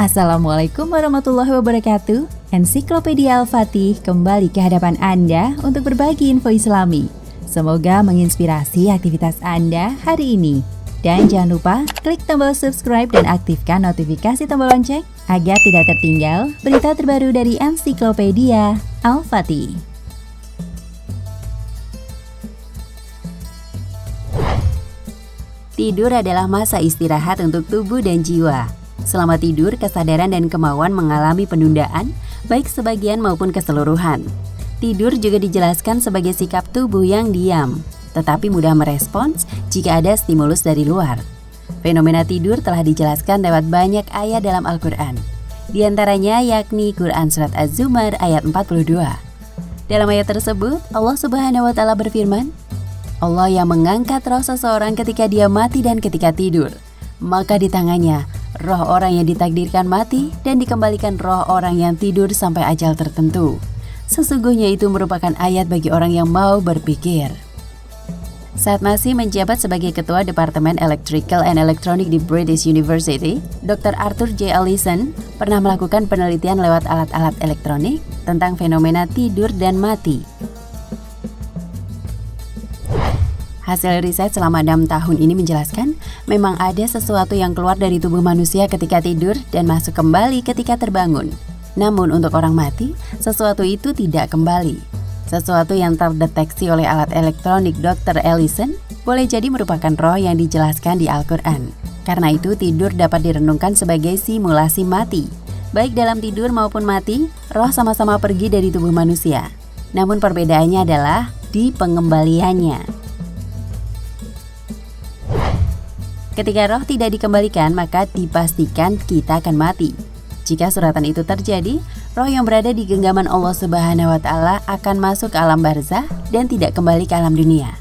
Assalamualaikum warahmatullahi wabarakatuh. Ensiklopedia Al-Fatih kembali ke hadapan Anda untuk berbagi info Islami. Semoga menginspirasi aktivitas Anda hari ini. Dan jangan lupa klik tombol subscribe dan aktifkan notifikasi tombol lonceng agar tidak tertinggal berita terbaru dari Ensiklopedia Al-Fatih. Tidur adalah masa istirahat untuk tubuh dan jiwa. Selama tidur, kesadaran dan kemauan mengalami penundaan, baik sebagian maupun keseluruhan. Tidur juga dijelaskan sebagai sikap tubuh yang diam, tetapi mudah merespons jika ada stimulus dari luar. Fenomena tidur telah dijelaskan lewat banyak ayat dalam Al-Quran. Di antaranya yakni Quran Surat Az-Zumar ayat 42. Dalam ayat tersebut, Allah Subhanahu wa Ta'ala berfirman, Allah yang mengangkat roh seseorang ketika dia mati dan ketika tidur, maka di tangannya roh orang yang ditakdirkan mati dan dikembalikan roh orang yang tidur sampai ajal tertentu. Sesungguhnya itu merupakan ayat bagi orang yang mau berpikir. Saat masih menjabat sebagai Ketua Departemen Electrical and Electronic di British University, Dr. Arthur J. Allison pernah melakukan penelitian lewat alat-alat elektronik tentang fenomena tidur dan mati. Hasil riset selama 6 tahun ini menjelaskan memang ada sesuatu yang keluar dari tubuh manusia ketika tidur dan masuk kembali ketika terbangun. Namun untuk orang mati, sesuatu itu tidak kembali. Sesuatu yang terdeteksi oleh alat elektronik Dr. Allison boleh jadi merupakan roh yang dijelaskan di Al-Quran. Karena itu tidur dapat direnungkan sebagai simulasi mati. Baik dalam tidur maupun mati, roh sama-sama pergi dari tubuh manusia. Namun perbedaannya adalah di pengembaliannya. Ketika roh tidak dikembalikan, maka dipastikan kita akan mati. Jika suratan itu terjadi, roh yang berada di genggaman Allah Subhanahu wa Ta'ala akan masuk ke alam barzah dan tidak kembali ke alam dunia.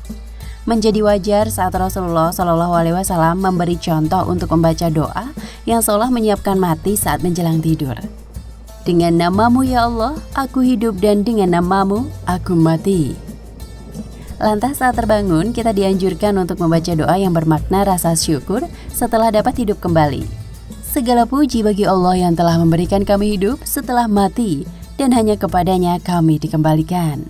Menjadi wajar saat Rasulullah SAW memberi contoh untuk membaca doa yang seolah menyiapkan mati saat menjelang tidur. Dengan namamu ya Allah, aku hidup, dan dengan namamu, aku mati. Lantas saat terbangun, kita dianjurkan untuk membaca doa yang bermakna rasa syukur setelah dapat hidup kembali. Segala puji bagi Allah yang telah memberikan kami hidup setelah mati, dan hanya kepadanya kami dikembalikan.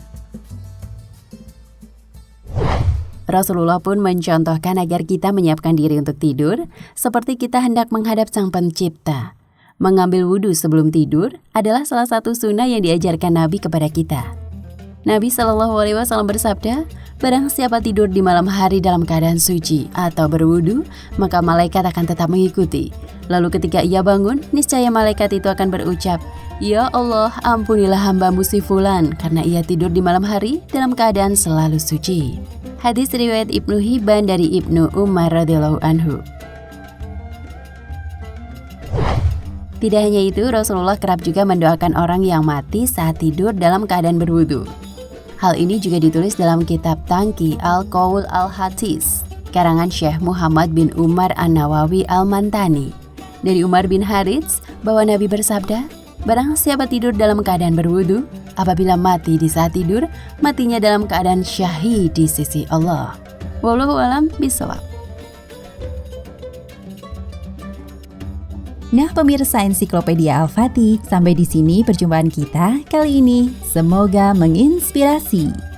Rasulullah pun mencontohkan agar kita menyiapkan diri untuk tidur, seperti kita hendak menghadap Sang Pencipta. Mengambil wudhu sebelum tidur adalah salah satu sunnah yang diajarkan Nabi kepada kita. Nabi SAW bersabda, barang siapa tidur di malam hari dalam keadaan suci atau berwudu, maka malaikat akan tetap mengikuti. Lalu ketika ia bangun, niscaya malaikat itu akan berucap, Ya Allah, ampunilah hamba-Mu si Fulan, karena ia tidur di malam hari dalam keadaan selalu suci. Hadis riwayat Ibnu Hibban dari Ibnu Umar radhiyallahu anhu. Tidak hanya itu, Rasulullah kerap juga mendoakan orang yang mati saat tidur dalam keadaan berwudu. Hal ini juga ditulis dalam kitab Tangki Al-Qaul Al-Hadis, karangan Syekh Muhammad bin Umar An-Nawawi Al-Mantani. Dari Umar bin Harits, bahwa Nabi bersabda, barang siapa tidur dalam keadaan berwudu, apabila mati di saat tidur, matinya dalam keadaan syahid di sisi Allah. Wallahu a'lam bishawab. Nah pemirsa Ensiklopedia Al-Fatih, sampai di sini perjumpaan kita kali ini. Semoga menginspirasi.